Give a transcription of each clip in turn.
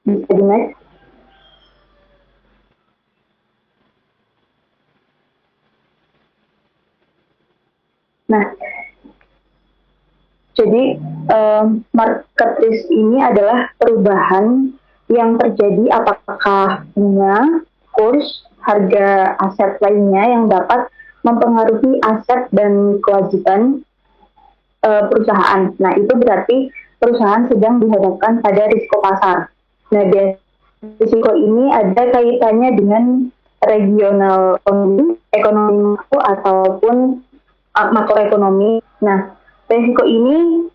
Bisa di next. Nah, jadi market risk ini adalah perubahan yang terjadi apakah bunga, kurs, harga aset lainnya yang dapat mempengaruhi aset dan kewajiban perusahaan. Nah, itu berarti perusahaan sedang dihadapkan pada risiko pasar. Nah, risiko ini ada kaitannya dengan regional ekonomi makro ataupun makroekonomi. Nah, risiko ini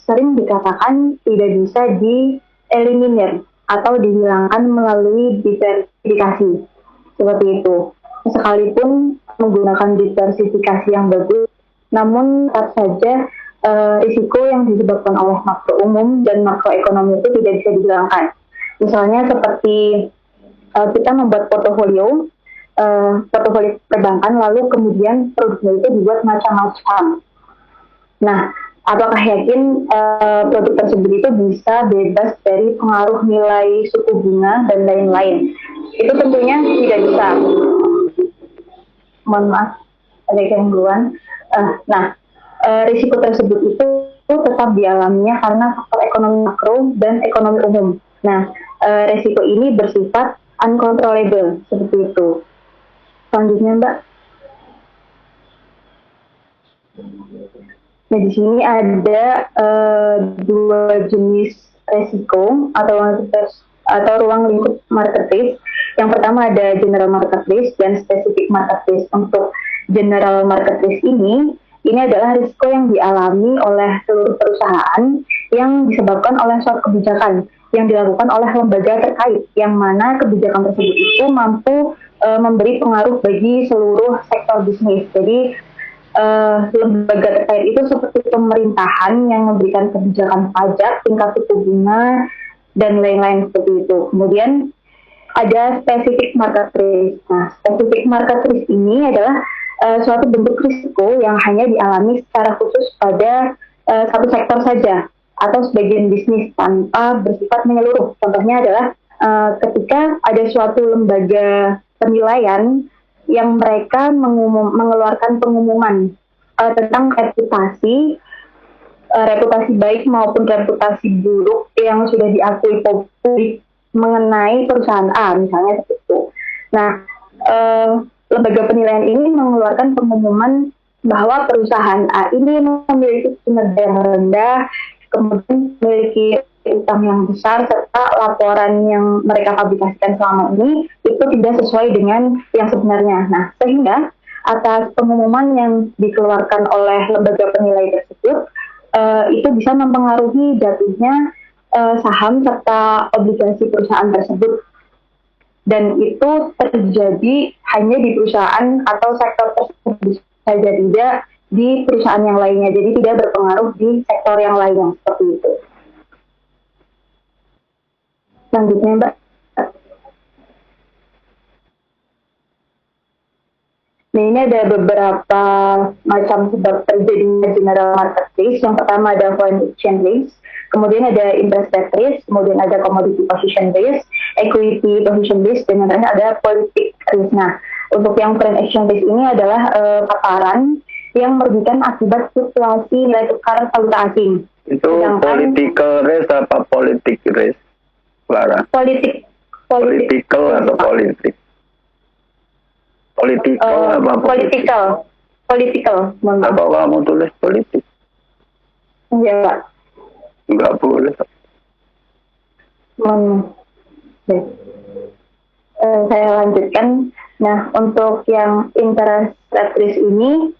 sering dikatakan tidak bisa dieliminir atau dihilangkan melalui diversifikasi seperti itu. Sekalipun menggunakan diversifikasi yang bagus, namun tetap saja risiko yang disebabkan oleh makro umum dan makroekonomi itu tidak bisa dihilangkan. Misalnya seperti kita membuat portofolio perbankan, lalu kemudian produknya itu dibuat macam-macam. Nah, apakah yakin produk tersebut itu bisa bebas dari pengaruh nilai suku bunga dan lain-lain? Itu tentunya tidak bisa. Mohon maaf, ada yang duluan. Risiko tersebut itu tetap dialaminya karena faktor ekonomi makro dan ekonomi umum. Nah, risiko ini bersifat uncontrollable, seperti itu. Selanjutnya, Mbak. Nah, di sini ada dua jenis risiko atau ruang lingkup market risk. Yang pertama ada general market risk dan specific market risk. Untuk general market risk ini adalah risiko yang dialami oleh seluruh perusahaan yang disebabkan oleh suatu kebijakan yang dilakukan oleh lembaga terkait, yang mana kebijakan tersebut itu mampu memberi pengaruh bagi seluruh sektor bisnis. Jadi lembaga terkait itu seperti pemerintahan yang memberikan kebijakan pajak, tingkat suku bunga, dan lain-lain seperti itu. Kemudian ada specific market risk. Nah, specific market risk ini adalah suatu bentuk risiko yang hanya dialami secara khusus pada satu sektor saja atau sebagian bisnis tanpa bersifat menyeluruh. Contohnya adalah ketika ada suatu lembaga penilaian yang mereka mengeluarkan pengumuman tentang reputasi baik maupun reputasi buruk yang sudah diakui publik mengenai perusahaan A, misalnya seperti itu. Nah, lembaga penilaian ini mengeluarkan pengumuman bahwa perusahaan A ini memiliki kinerja yang rendah, kemudian memiliki utang yang besar, serta laporan yang mereka publikasikan selama ini itu tidak sesuai dengan yang sebenarnya. Nah, sehingga atas pengumuman yang dikeluarkan oleh lembaga penilai tersebut, itu bisa mempengaruhi jatuhnya saham serta obligasi perusahaan tersebut. Dan itu terjadi hanya di perusahaan atau sektor tersebut saja, tidak di perusahaan yang lainnya. Jadi tidak berpengaruh di sektor yang lainnya, seperti itu. Selanjutnya, Mbak. Nah, ini ada beberapa macam sebab terjadinya general market risk. Yang pertama ada foreign exchange risk, kemudian ada interest rate risk, kemudian ada commodity position risk, equity position risk, dan yang terakhir ada politik risk. Nah, untuk yang foreign exchange risk ini adalah paparan yang merugikan akibat fluktuasi nilai tukar valuta asing. Itu political risk apa politik risk, Clara? Political atau politik? Political apa political. Apa kamu tulis politik? Iya, Pak. Enggak boleh. Saya lanjutkan. Nah, untuk yang interest rate risk ini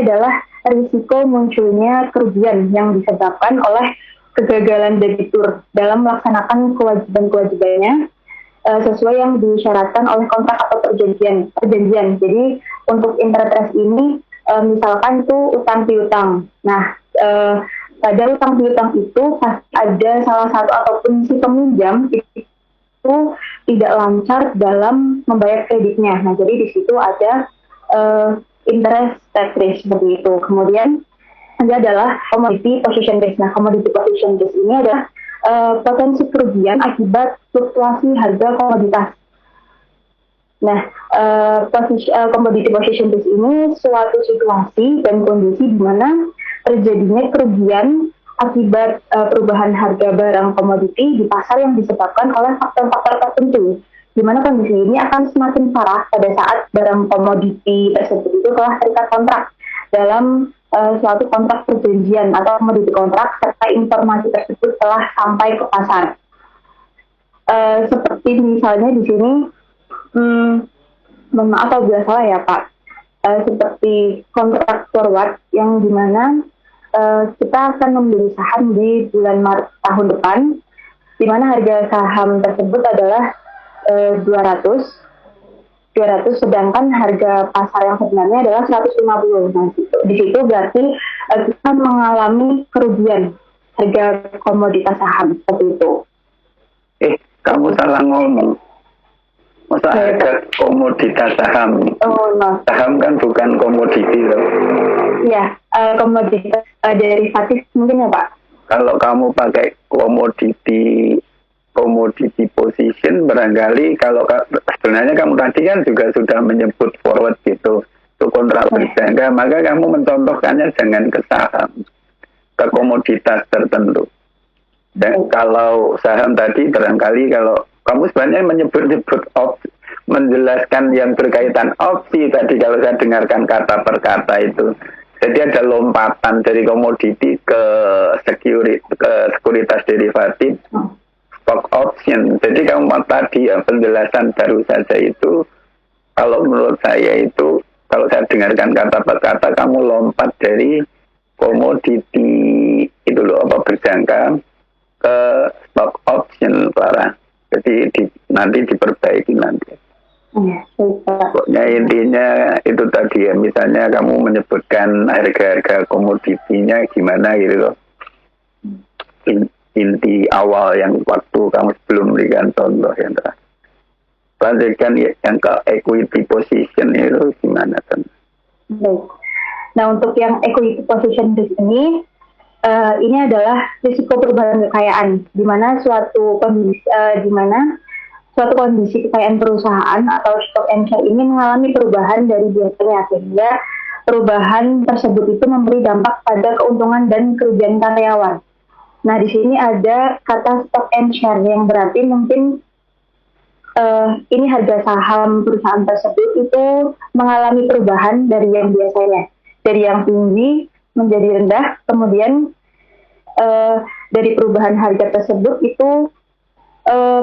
adalah risiko munculnya kerugian yang disebabkan oleh kegagalan debitur dalam melaksanakan kewajiban-kewajibannya sesuai yang disyaratkan oleh kontrak atau perjanjian. Jadi untuk interest rate ini misalkan itu utang piutang. Nah, pada utang piutang itu pasti ada salah satu ataupun si peminjam itu tidak lancar dalam membayar kreditnya. Nah, jadi di situ ada interest rate risk seperti itu. Kemudian ada adalah commodity position risk. Nah, commodity position risk ini adalah potensi kerugian akibat fluktuasi harga komoditas. Nah, commodity position risk ini suatu situasi dan kondisi di mana terjadinya kerugian akibat perubahan harga barang komoditi di pasar yang disebabkan oleh faktor-faktor tertentu, di mana kondisi ini akan semakin parah pada saat barang komoditi tersebut itu telah terikat kontrak dalam suatu kontrak perjanjian atau komoditi kontrak serta informasi tersebut telah sampai ke pasar. Seperti misalnya di sini, mohon maaf apabila salah ya Pak, seperti kontrak forward yang dimana kita akan membeli saham di bulan Maret tahun depan, di mana harga saham tersebut adalah 200, sedangkan harga pasar yang sebenarnya adalah 150. Nah, di situ berarti kita mengalami kerugian harga komoditas saham seperti itu. Kamu salah ngomong. Masa harga komoditas saham? Saham kan bukan komoditi loh. Iya, komoditas derivatif mungkin ya Pak. Kalau kamu pakai komoditi position, barangkali kalau sebenarnya kamu tadi kan juga sudah menyebut forward gitu, itu kontrak berjangka, maka kamu mencontohkannya jangan ke saham, ke komoditas tertentu. Dan kalau saham tadi barangkali kalau kamu sebenarnya menyebut menjelaskan yang berkaitan opsi tadi, kalau saya dengarkan kata per kata itu. Jadi ada lompatan dari komoditi ke sekuritas derivatif, stock option. Jadi kamu tadi ya penjelasan baru saja itu, kalau menurut saya itu, kalau saya dengarkan kata per kata, kamu lompat dari komoditi itu loh, berjangka ke stock option, Clara. Jadi nanti diperbaiki nanti. Pokoknya intinya itu tadi ya, misalnya kamu menyebutkan harga-harga komoditinya gimana gitu loh. Inti awal yang waktu kamu sebelum memberikan contoh yang terakhir. Lanjutkan yang ke equity position itu gimana kan? Baik. Nah, untuk yang equity position risk ini adalah risiko perubahan kekayaan, di mana suatu kondisi kekayaan perusahaan atau stock and share ini mengalami perubahan dari biasanya, sehingga perubahan tersebut itu memberi dampak pada keuntungan dan kerugian karyawan. Nah, di sini ada kata stock and share yang berarti mungkin ini harga saham perusahaan tersebut itu mengalami perubahan dari yang biasanya, dari yang tinggi menjadi rendah, kemudian dari perubahan harga tersebut itu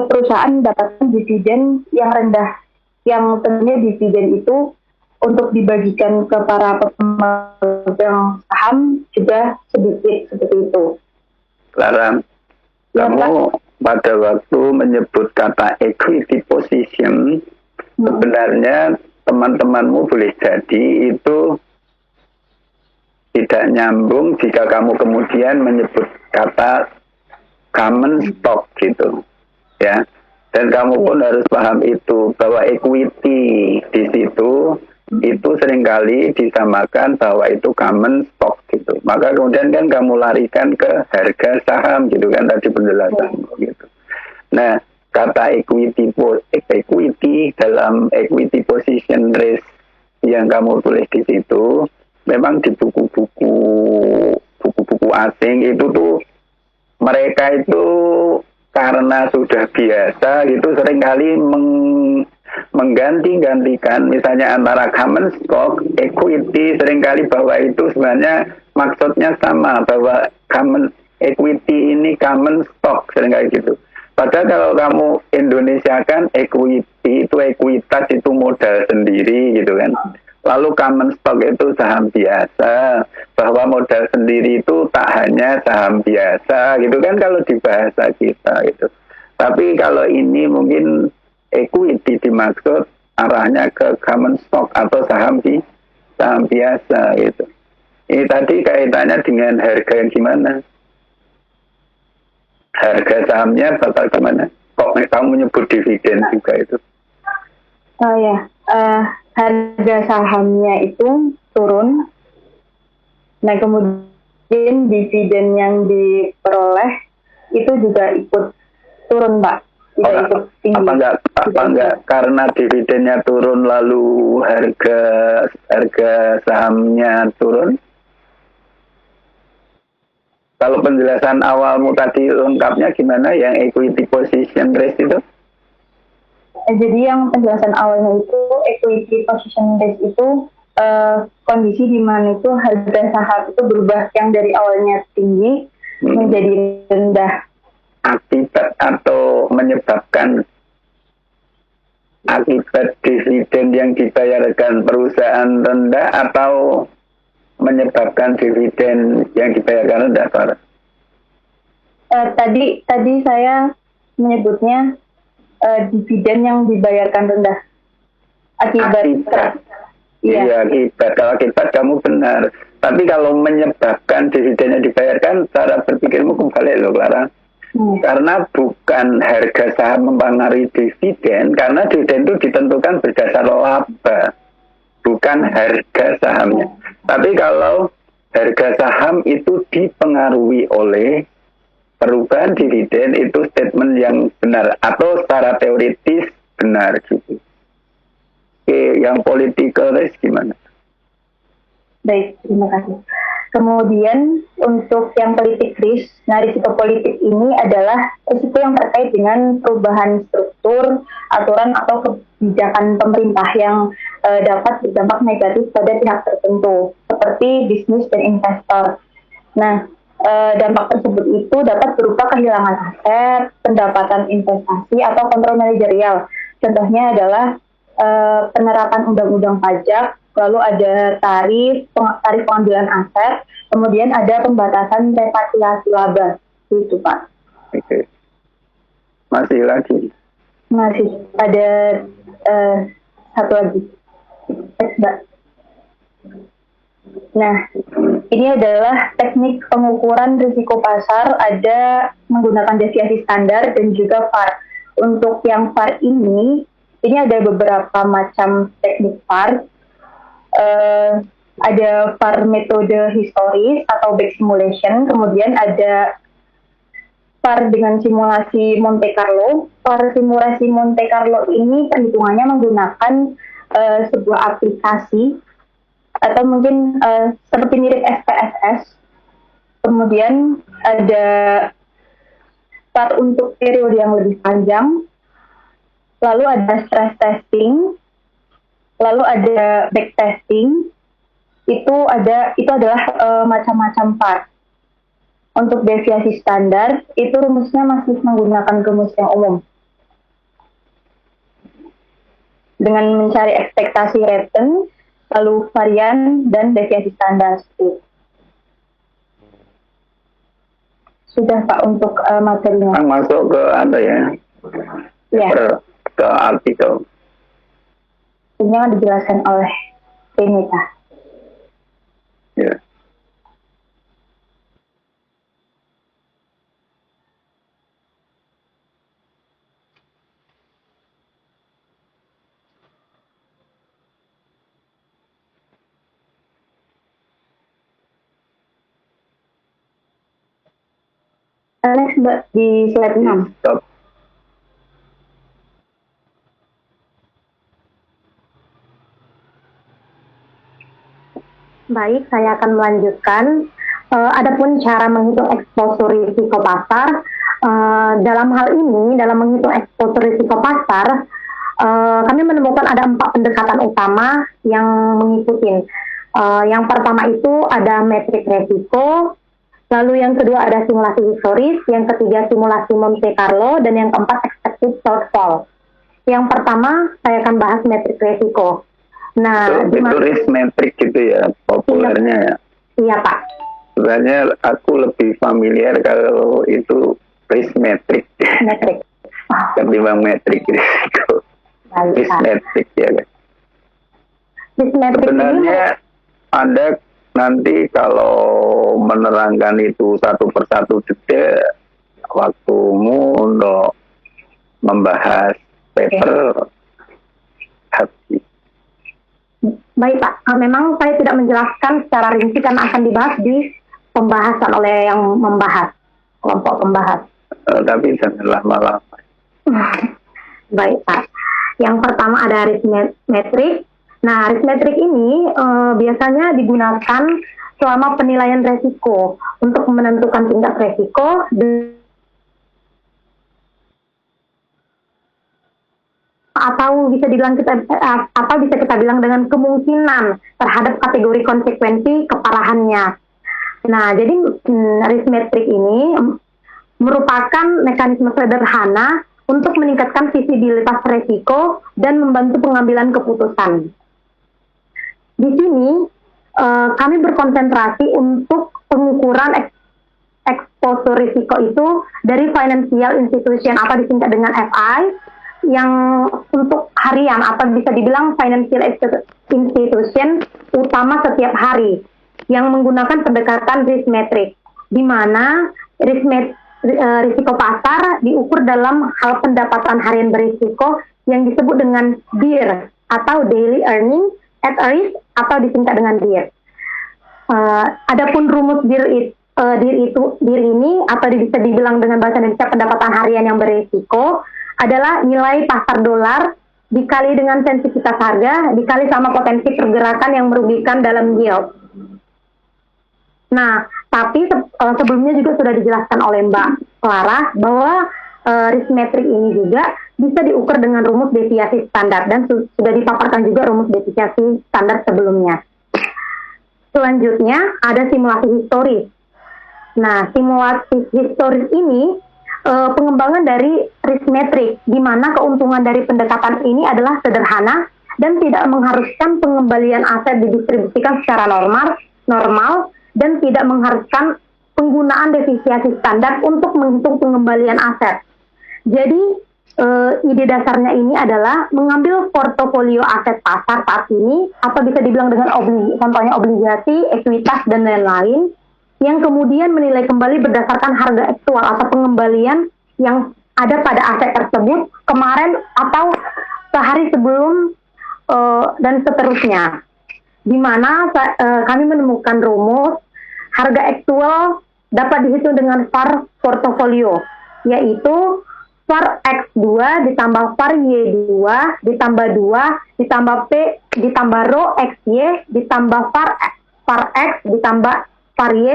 perusahaan mendapatkan dividen yang rendah, yang tentunya dividen itu untuk dibagikan ke para pemegang saham juga sedikit, seperti itu. Clara, kamu pada waktu menyebut kata equity position, sebenarnya teman-temanmu boleh jadi itu tidak nyambung jika kamu kemudian menyebut kata common stock gitu, ya. Dan kamu pun harus paham itu, bahwa equity di situ itu seringkali disamakan bahwa itu common stock gitu. Maka kemudian kan kamu larikan ke harga saham gitu kan tadi penjelasan gitu. Nah, kata equity dalam equity position risk yang kamu tulis di situ, memang di buku-buku asing itu tuh mereka itu karena sudah biasa gitu seringkali mengganti-gantikan, misalnya antara common stock, equity, seringkali bahwa itu sebenarnya maksudnya sama, bahwa common equity ini common stock, seringkali gitu. Padahal kalau kamu Indonesia kan equity itu ekuitas, itu modal sendiri gitu kan. Lalu common stock itu saham biasa, bahwa modal sendiri itu tak hanya saham biasa gitu kan kalau di bahasa kita gitu. Tapi kalau ini mungkin equity dimaksud arahnya ke common stock atau saham biasa gitu. Ini tadi kaitannya dengan harga yang gimana? Harga sahamnya bakal gimana? Kok kamu menyebut dividen juga itu? Oh ya, harga sahamnya itu turun. Nah, kemudian dividen yang diperoleh itu juga ikut turun, Pak. Tidak ikut tinggi. Apa enggak karena dividennya turun lalu harga sahamnya turun? Kalau penjelasan awalmu tadi lengkapnya gimana yang equity position risk itu? Jadi yang penjelasan awalnya itu equity position risk itu kondisi di mana itu harga saham itu berubah yang dari awalnya tinggi menjadi rendah. Akibat atau menyebabkan akibat dividen yang dibayarkan perusahaan rendah atau menyebabkan dividen yang dibayarkan rendah, Pak? Tadi saya menyebutnya dividen yang dibayarkan rendah. Akibat. Iya, akibat. Kalau akibat kamu benar. Tapi kalau menyebabkan dividen yang dibayarkan, cara berpikirmu kembali loh, Clara. Karena bukan harga saham mempengaruhi dividen, karena dividen itu ditentukan berdasar laba, bukan harga sahamnya. Tapi kalau harga saham itu dipengaruhi oleh perubahan dividen, itu statement yang benar atau secara teoritis benar gitu. Oke, yang political risk gimana? Baik, terima kasih. Kemudian untuk yang politik risk, nah risiko politik ini adalah risiko yang terkait dengan perubahan struktur, aturan atau kebijakan pemerintah yang dapat berdampak negatif pada pihak tertentu, seperti bisnis dan investor. Nah, dampak tersebut itu dapat berupa kehilangan aset, pendapatan investasi, atau kontrol manajerial. Contohnya adalah penerapan undang-undang pajak, lalu ada tarif pengambilan aset, kemudian ada pembatasan repatriasi laba, itu Pak. Oke. Masih lagi? Masih ada satu lagi. Mbak. Nah, ini adalah teknik pengukuran risiko pasar, ada menggunakan deviasi standar dan juga VAR. Untuk yang VAR ini ada beberapa macam teknik VAR. Ada VAR metode historis atau back simulation, kemudian ada VAR dengan simulasi Monte Carlo. VAR simulasi Monte Carlo ini perhitungannya menggunakan sebuah aplikasi atau mungkin seperti mirip SPSS. Kemudian ada VAR untuk periode yang lebih panjang, lalu ada stress testing, lalu ada back testing. Itu adalah macam-macam VAR. Untuk deviasi standar itu rumusnya masih menggunakan rumus yang umum dengan mencari ekspektasi return, lalu varian dan deviasi standar. Sudah Pak untuk materinya. Masuk ke Anda ya? Ya. Ke artikel. Ini yang dijelaskan oleh Benita. Ya. Next Mbak di slide 6. Stop. Baik, saya akan melanjutkan. Adapun cara menghitung eksposur risiko pasar, dalam hal ini, dalam menghitung eksposur risiko pasar, kami menemukan ada 4 pendekatan utama yang mengikuti. Yang pertama itu ada metrik risiko, lalu yang kedua ada simulasi historis, yang ketiga simulasi Monte Carlo, dan yang keempat expected shortfall. Yang pertama, saya akan bahas metrik risiko. Nah, itu risk metric gitu ya, populernya ya. Iya Pak. Sebenarnya aku lebih familiar kalau itu risk metric. Metrik. Ketimbang metrik risiko. Risk metric ya kan. Risk metric sebenarnya Anda nanti kalau menerangkan itu satu persatu detail, waktumu untuk membahas paper habis. Baik Pak, memang saya tidak menjelaskan secara rinci karena akan dibahas di pembahasan oleh yang membahas, kelompok pembahas. tapi jangan lama-lama. Baik, Pak. Yang pertama ada risk metric. Nah, risk metric ini biasanya digunakan selama penilaian resiko untuk menentukan tingkat resiko atau bisa kita bilang dengan kemungkinan terhadap kategori konsekuensi keparahannya. Nah, jadi risk metric ini merupakan mekanisme sederhana untuk meningkatkan visibilitas resiko dan membantu pengambilan keputusan. Di sini kami berkonsentrasi untuk pengukuran exposure risiko itu dari financial institution atau disingkat dengan FI, yang untuk harian atau bisa dibilang financial institution utama setiap hari yang menggunakan pendekatan risk metric, di mana risiko pasar diukur dalam hal pendapatan harian berisiko yang disebut dengan DER atau Daily Earning at Risk atau disingkat dengan DER. Adapun rumus DER ini atau bisa dibilang dengan bahasa Indonesia pendapatan harian yang berisiko adalah nilai pasar dolar dikali dengan sensitivitas harga dikali sama potensi pergerakan yang merugikan dalam yield. Nah, tapi sebelumnya juga sudah dijelaskan oleh Mbak Clara bahwa risk metric ini juga bisa diukur dengan rumus deviasi standar dan sudah dipaparkan juga rumus deviasi standar sebelumnya. Selanjutnya ada simulasi historis. Nah, simulasi historis ini pengembangan dari risk metric, di mana keuntungan dari pendekatan ini adalah sederhana dan tidak mengharuskan pengembalian aset didistribusikan secara normal dan tidak mengharuskan penggunaan deviasi standar untuk menghitung pengembalian aset. Jadi ide dasarnya ini adalah mengambil portofolio aset pasar saat ini atau bisa dibilang dengan contohnya obligasi, ekuitas dan lain-lain, yang kemudian menilai kembali berdasarkan harga aktual atau pengembalian yang ada pada aset tersebut kemarin atau sehari sebelum dan seterusnya. Di mana kami menemukan rumus harga aktual dapat dihitung dengan VAR portofolio, yaitu VAR X2 ditambah VAR Y2 ditambah 2 ditambah P ditambah rho XY ditambah VAR X ditambah VAR Y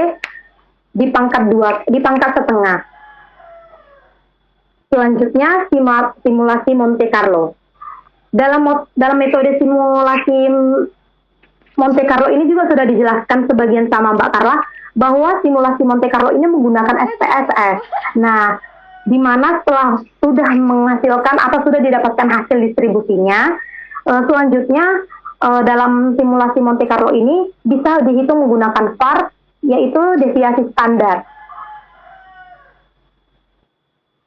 di pangkat setengah. Selanjutnya simulasi Monte Carlo. Dalam metode simulasi Monte Carlo ini juga sudah dijelaskan sebagian sama Mbak Carla bahwa simulasi Monte Carlo ini menggunakan SPSS. Nah, di mana setelah sudah menghasilkan atau sudah didapatkan hasil distribusinya, selanjutnya dalam simulasi Monte Carlo ini bisa dihitung menggunakan VAR, yaitu deviasi standar.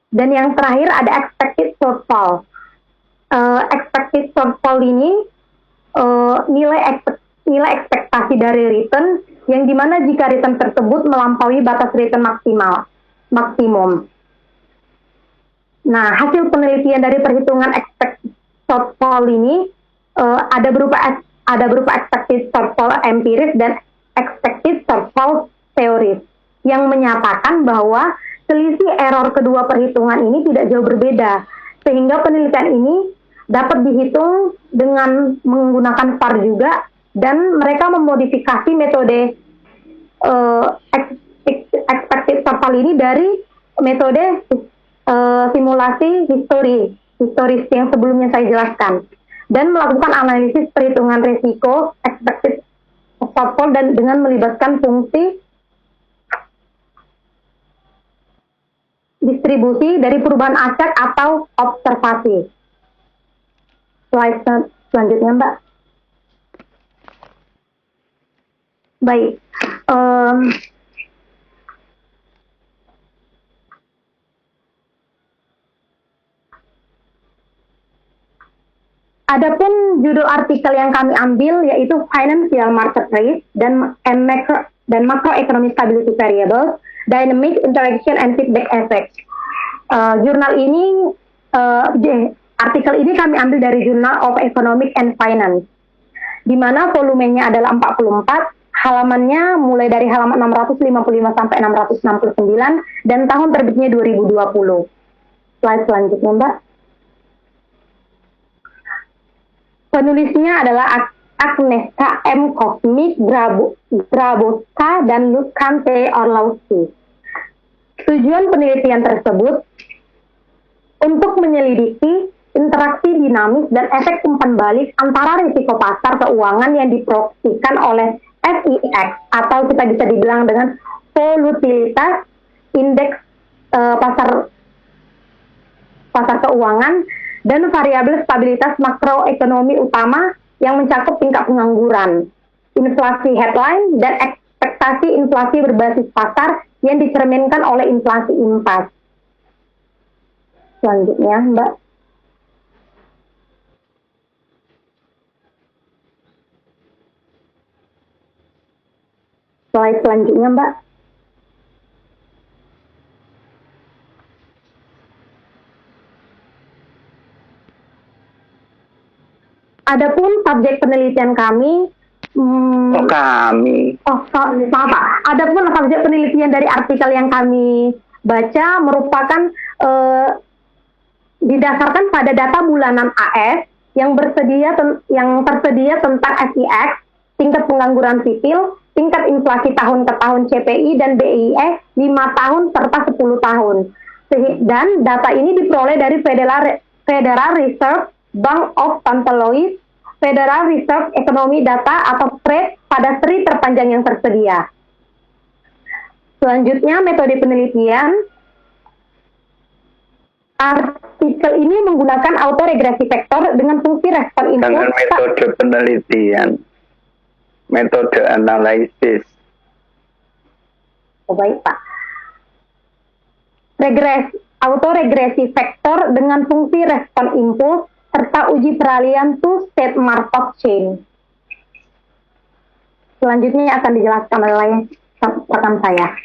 Dan yang terakhir ada expected shortfall. Expected shortfall ini nilai ekspektasi dari return yang dimana jika return tersebut melampaui batas return maksimum. Nah, hasil penelitian dari perhitungan expected shortfall ini ada berupa expected shortfall empiris dan expected shortfall teoris yang menyatakan bahwa selisih error kedua perhitungan ini tidak jauh berbeda, sehingga penelitian ini dapat dihitung dengan menggunakan VAR juga, dan mereka memodifikasi metode expected shortfall ini dari metode simulasi historis yang sebelumnya saya jelaskan, dan melakukan analisis perhitungan risiko expected shortfall dan dengan melibatkan fungsi distribusi dari perubahan aset atau observasi. Slide selanjutnya, Mbak. Baik. Adapun judul artikel yang kami ambil yaitu Financial Market Risk dan Macroeconomic Stability Variables, Dynamic Interaction and Feedback Effect. Artikel ini kami ambil dari Journal of Economic and Finance, di mana volumenya adalah 44, halamannya mulai dari halaman 655 sampai 669 dan tahun terbitnya 2020. Slide selanjutnya, Mbak. Penulisnya adalah Agnieszka M. Kosmik, Grabowska, dan Lukan T. Orlowski. Tujuan penelitian tersebut untuk menyelidiki interaksi dinamis dan efek umpan balik antara risiko pasar keuangan yang diproyeksikan oleh VIX atau kita bisa dibilang dengan volatilitas indeks pasar keuangan dan variabel stabilitas makroekonomi utama yang mencakup tingkat pengangguran, inflasi headline, dan ekspektasi inflasi berbasis pasar yang dicerminkan oleh inflasi impas. Selanjutnya, Mbak. Slide selanjutnya, Mbak. Adapun subjek penelitian kami, maaf Pak. Adapun subjek penelitian dari artikel yang kami baca merupakan didasarkan pada data bulanan AS yang tersedia tentang VIX, tingkat pengangguran sipil, tingkat inflasi tahun ke tahun CPI dan BIS 5 tahun serta 10 tahun. Dan data ini diperoleh dari Federal Reserve Bank of St. Louis, Federal Reserve Economy Data atau FRED pada seri terpanjang yang tersedia. Selanjutnya, metode penelitian. Artikel ini menggunakan autoregresi vektor dengan fungsi respon input. Dengan metode penelitian, metode analisis. Oh, baik, Pak. Autoregresi vektor dengan fungsi respon input serta uji peralihan two-state Markov chain. Selanjutnya akan dijelaskan oleh rekan saya.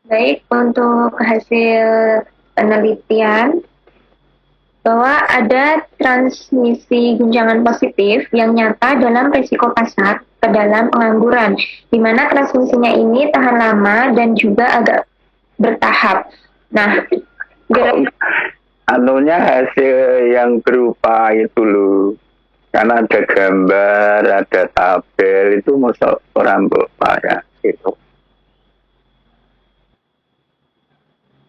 Baik, untuk hasil penelitian bahwa ada transmisi guncangan positif yang nyata dalam risiko pasar ke dalam pengangguran, di mana transmisinya ini tahan lama dan juga agak bertahap. Nah, anunya hasil yang berupa itu loh, karena ada gambar, ada tabel, itu masuk orang bapak ya itu.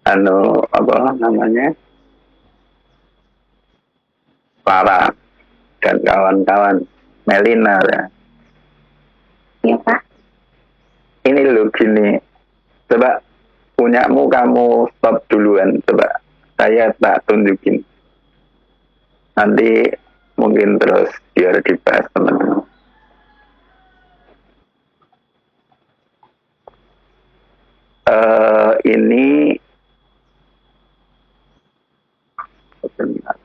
Apa namanya? Farah dan kawan-kawan, Melina ya. ya Pak. Ini loh gini, coba punyamu kamu stop duluan, coba saya tak tunjukin, nanti mungkin terus biar dibahas teman-teman. Ini sebentar.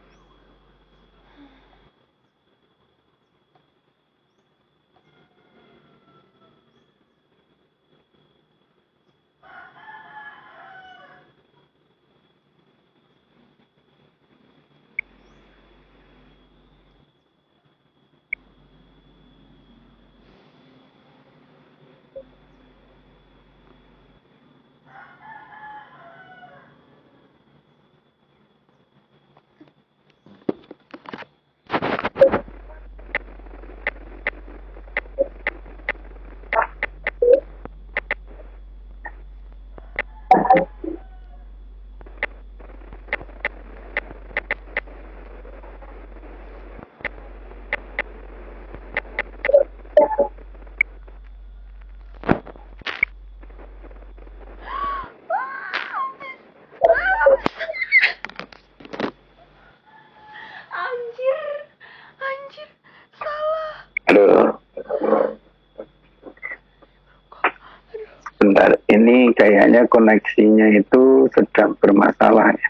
Sebentar, ini kayaknya koneksinya itu sedang bermasalah ya.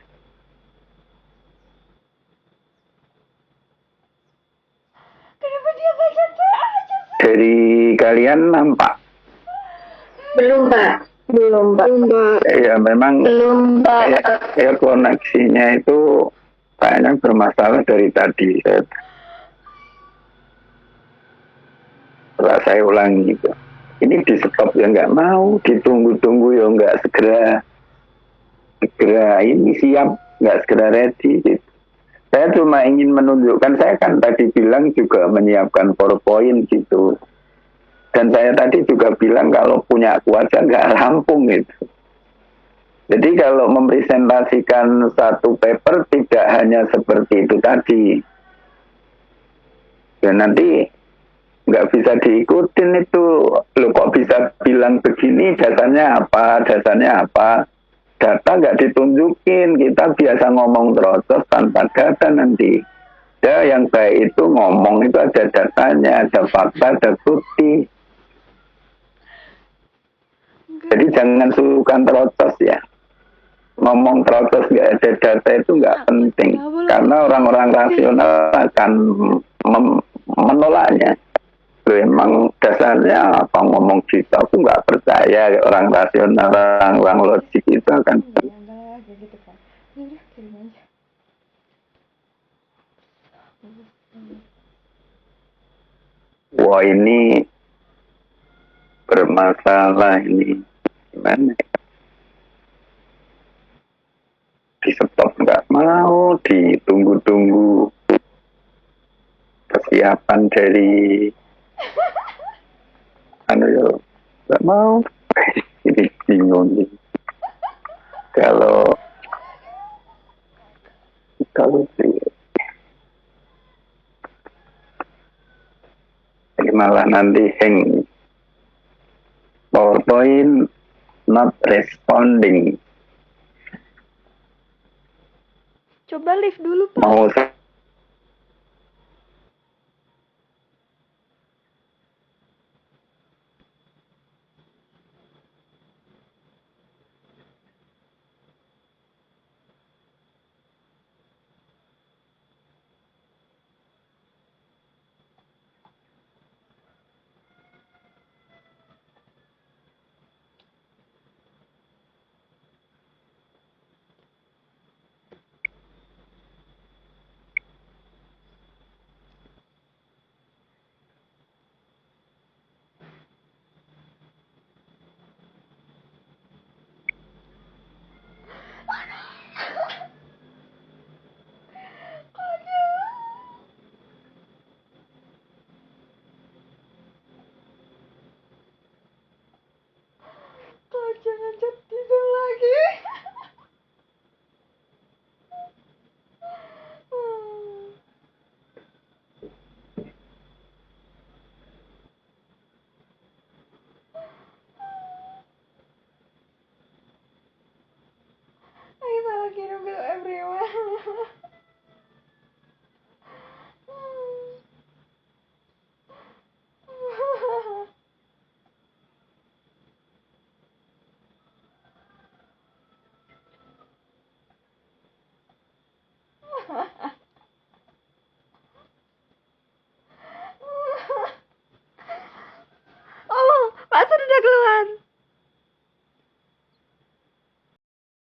Kenapa dia nggak santai aja? Dari kalian nampak? Belum, Pak. Belum, Pak. Ya memang ya koneksinya itu kayaknya bermasalah dari tadi. Setelah saya ulangi gitu, ini di stop ya nggak mau, ditunggu-tunggu ya nggak segera ini siap, nggak segera ready gitu. Saya cuma ingin menunjukkan, saya kan tadi bilang juga menyiapkan PowerPoint gitu. Dan saya tadi juga bilang kalau punya aku aja nggak rampung gitu. Jadi kalau mempresentasikan satu paper tidak hanya seperti itu tadi. Dan nanti nggak bisa diikutin itu. Loh kok bisa bilang begini, dasarnya apa. Data nggak ditunjukin, kita biasa ngomong terus tanpa data nanti. Ya yang baik itu ngomong itu ada datanya, ada fakta, ada bukti. Jadi jangan sukan terocos ya. Ngomong terocos nggak ada data itu nggak penting. Karena orang-orang rasional akan menolaknya. Memang dasarnya apa ngomong gitu, aku nggak percaya orang rasional, orang logik itu akan. Wah ini bermasalah ini gimana? Di stop nggak mau, ditunggu-tunggu persiapan dari nggak mau. Ini bingung nih. Kalau ini malah nanti hang PowerPoint not responding. Coba lift dulu, Pak. Mau